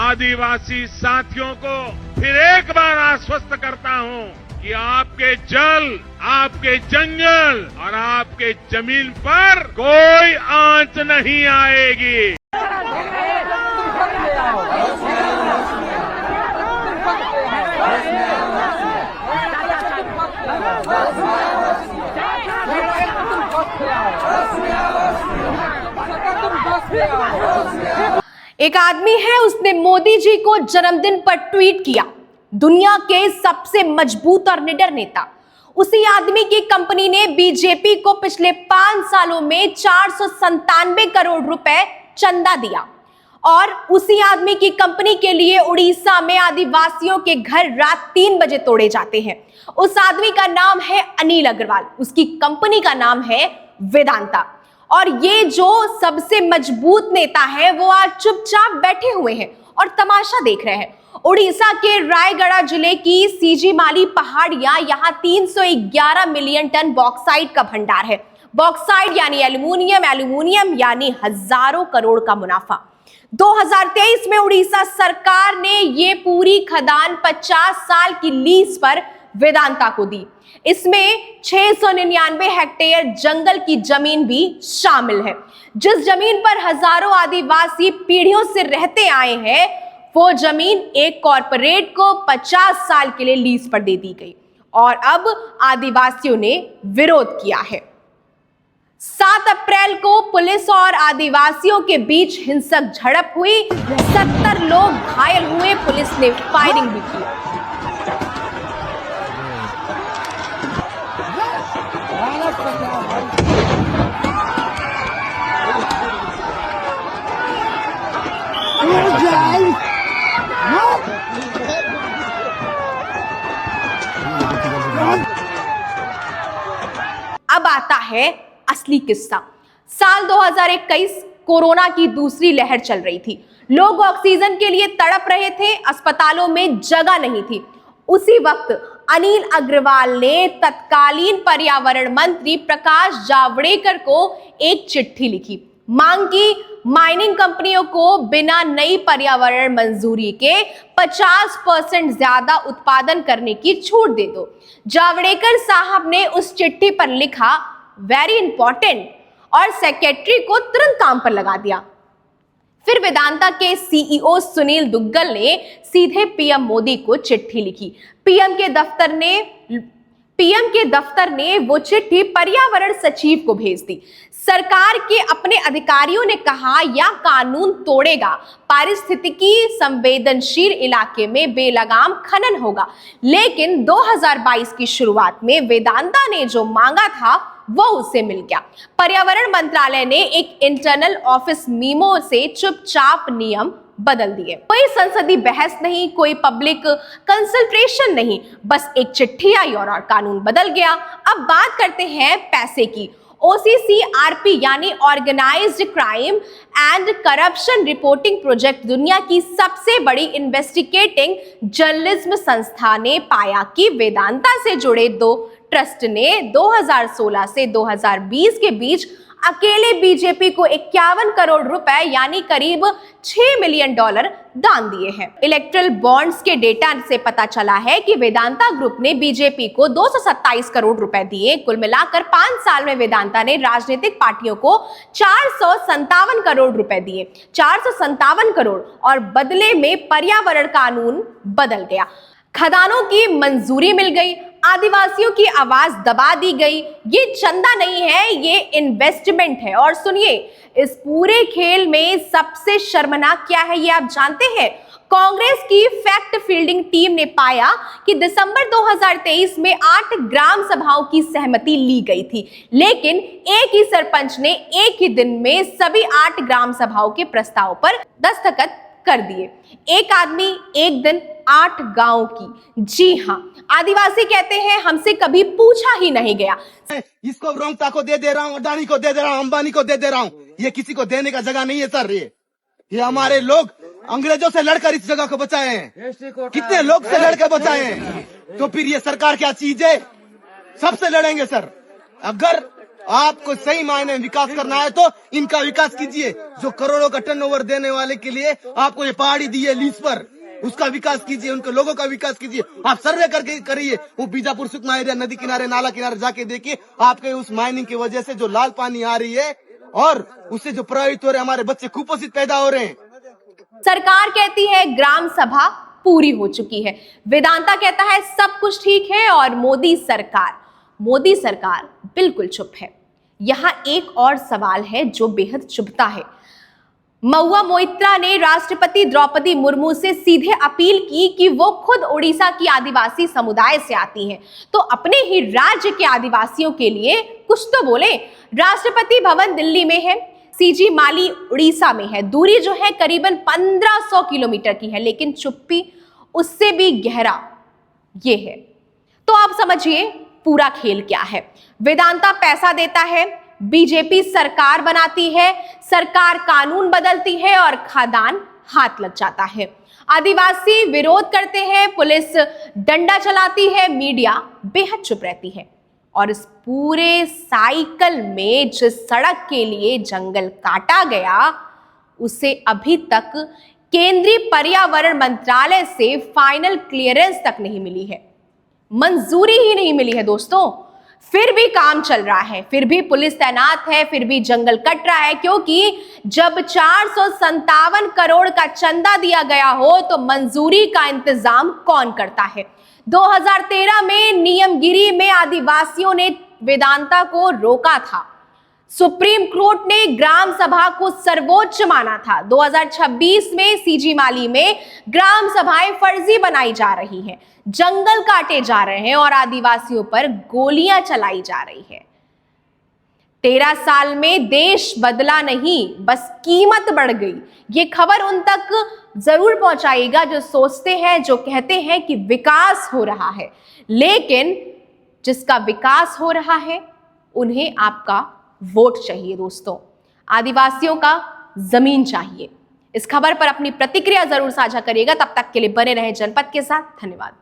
आदिवासी साथियों को फिर एक बार आश्वस्त करता हूं कि आपके जल, आपके जंगल और आपके जमीन पर कोई आंच नहीं आएगी। एक आदमी है, उसने मोदी जी को जन्मदिन पर ट्वीट किया, दुनिया के सबसे मजबूत और निडर नेता। उसी आदमी की कंपनी ने बीजेपी को पिछले 5 सालों में 497 करोड़ रुपए चंदा दिया और उसी आदमी की कंपनी के लिए उड़ीसा में आदिवासियों के घर रात 3 बजे तोड़े जाते हैं। उस आदमी का नाम है अनिल अग्रवाल, उसकी कंपनी का नाम है वेदांता। और ये जो सबसे मजबूत नेता है वो आज चुपचाप बैठे हुए हैं और तमाशा देख रहे हैं। उड़ीसा के रायगढ़ जिले की सीजी माली पहाड़ियां, यहाँ 311 मिलियन टन बॉक्साइट का भंडार है। बॉक्साइट यानी एल्यूमिनियम, एल्यूमिनियम यानी हजारों करोड़ का मुनाफा। 2023 में उड़ीसा सरकार ने ये पूरी खदान 50 साल की लीज पर वेदांता को दी। इसमें 699 हेक्टेयर जंगल की जमीन भी शामिल है। जिस जमीन पर हजारों आदिवासी पीढ़ियों से रहते आए हैं, वो जमीन एक कॉरपोरेट को 50 साल के लिए लीज पर दे दी गई और अब आदिवासियों ने विरोध किया है। 7 अप्रैल को पुलिस और आदिवासियों के बीच हिंसक झड़प हुई, 70 लोग घायल हुए, पुलिस ने फायरिंग भी की। अब आता है असली किस्सा। साल 2021 कोरोना की दूसरी लहर चल रही थी। लोग ऑक्सीजन के लिए तड़प रहे थे, अस्पतालों में जगह नहीं थी। उसी वक्त अनिल अग्रवाल ने तत्कालीन पर्यावरण मंत्री प्रकाश जावड़ेकर को एक चिट्ठी लिखी, मांग की माइनिंग कंपनियों को बिना नई पर्यावरण मंजूरी के 50% ज्यादा उत्पादन करने की छूट दे दो। जावड़ेकर साहब ने उस चिट्ठी पर लिखा वेरी इंपॉर्टेंट और सेक्रेटरी को तुरंत काम पर लगा दिया। फिर वेदांता के सीईओ सुनील दुग्गल ने सीधे पीएम मोदी को चिट्ठी लिखी। पीएम के दफ्तर ने वो चिट्ठी पर्यावरण सचिव को भेज दी। सरकार के अपने अधिकारियों ने कहा यह कानून तोड़ेगा, पारिस्थितिकी संवेदनशील इलाके में बेलगाम खनन होगा। लेकिन 2022 की शुरुआत में वेदांता ने जो मांगा था वो उसे मिल गया। पर्यावरण मंत्रालय ने एक इंटरनल ऑफिस मीमो से चुपचाप नियम बदल दिए। कोई संसदीय बहस नहीं, कोई पब्लिक कंसल्टेशन नहीं, बस एक चिट्ठी आई और कानून बदल गया। अब बात करते हैं पैसे की। OCCRP यानी organized crime and corruption reporting project दुनिया की सबसे बड़ी इन्वेस्टिगेटिंग जर्नलिज्म संस्था ने पाया कि वेदांता से जुड़े 2 ट्रस्ट ने 2016 से 2020 के बीच अकेले बीजेपी को 51 करोड़ रुपए यानी करीब $6 मिलियन दान दिए हैं। इलेक्ट्रल बॉन्ड्स के डेटा से पता चला है कि वेदांता ग्रुप ने बीजेपी को 227 करोड़ रुपए दिए। कुल मिलाकर 5 साल में वेदांता ने राजनीतिक पार्टियों को 457 करोड़ रुपए दिए। 457 करोड़ और बदले में पर्यावरण कानून बदल गया। खदानों की मंजूरी मिल गई, आदिवासियों की आवाज दबा दी गई। ये चंदा नहीं है, ये इन्वेस्टमेंट है। और सुनिए, इस पूरे खेल में सबसे शर्मनाक क्या है ये आप जानते हैं? कांग्रेस की फैक्ट फील्डिंग टीम ने पाया कि दिसंबर 2023 में 8 ग्राम सभाओं की सहमति ली गई थी, लेकिन एक ही सरपंच ने एक ही दिन में सभी 8 ग्राम सभाओं के प्रस्ताव पर दस्तखत कर दिए। एक आदमी एक दिन 8 गांव की। जी हाँ, आदिवासी कहते हैं हमसे कभी पूछा ही नहीं गया। इसको रोंगटा को दे रहा हूँ, अडानी को दे रहा हूँ, अंबानी को दे रहा हूँ। ये किसी को देने का जगह नहीं है सर। ये हमारे लोग अंग्रेजों से लड़कर इस जगह को बचाए हैं। कितने लोग से लड़कर बचाए हैं। तो फिर ये सरकार क्या चीज है? सबसे लड़ेंगे सर। अगर आपको सही मायने में विकास करना है तो इनका विकास कीजिए। जो करोड़ों का टर्नओवर देने वाले के लिए आपको ये पहाड़ी दी है लीज पर, उसका विकास कीजिए, उनके लोगों का विकास कीजिए। आप सर्वे करके करिए। वो बीजापुर सुकमा एरिया नदी किनारे नाला किनारे जाके देखिए, आपके उस माइनिंग की वजह से जो लाल पानी आ रही है और उससे जो प्रभावित हो रहे हमारे बच्चे कुपोषित पैदा हो रहे हैं। सरकार कहती है ग्राम सभा पूरी हो चुकी है, वेदांता कहता है सब कुछ ठीक है और मोदी सरकार बिल्कुल चुप है। यहां एक और सवाल है जो बेहद चुभता है। महुआ मोइत्रा ने राष्ट्रपति द्रौपदी मुर्मू से सीधे अपील की कि वो खुद उड़ीसा की आदिवासी समुदाय से आती हैं, तो अपने ही राज्य के आदिवासियों के लिए कुछ तो बोले। राष्ट्रपति भवन दिल्ली में है, सीजी माली उड़ीसा में है, दूरी जो है करीबन 1500 किलोमीटर की है, लेकिन चुप्पी उससे भी गहरा ये है। तो आप समझिए पूरा खेल क्या है। वेदांता पैसा देता है, बीजेपी सरकार बनाती है, सरकार कानून बदलती है और खादान हाथ लग जाता है। आदिवासी विरोध करते हैं, पुलिस डंडा चलाती है, मीडिया बेहद चुप रहती है। और इस पूरे साइकिल में जिस सड़क के लिए जंगल काटा गया उसे अभी तक केंद्रीय पर्यावरण मंत्रालय से फाइनल क्लियरेंस तक नहीं मिली है, मंजूरी ही नहीं मिली है दोस्तों। फिर भी काम चल रहा है, फिर भी पुलिस तैनात है, फिर भी जंगल कट रहा है, क्योंकि जब 457 करोड़ का चंदा दिया गया हो तो मंजूरी का इंतजाम कौन करता है। 2013 में नियमगिरी में आदिवासियों ने वेदांता को रोका था, सुप्रीम कोर्ट ने ग्राम सभा को सर्वोच्च माना था। 2026 में सीजी माली में ग्राम सभाएं फर्जी बनाई जा रही हैं, जंगल काटे जा रहे हैं और आदिवासियों पर गोलियां चलाई जा रही है। 13 साल में देश बदला नहीं, बस कीमत बढ़ गई। ये खबर उन तक जरूर पहुंचाएगा जो सोचते हैं, जो कहते हैं कि विकास हो रहा है, लेकिन जिसका विकास हो रहा है उन्हें आपका वोट चाहिए दोस्तों, आदिवासियों का जमीन चाहिए। इस खबर पर अपनी प्रतिक्रिया जरूर साझा करिएगा। तब तक के लिए बने रहें जनपद के साथ। धन्यवाद।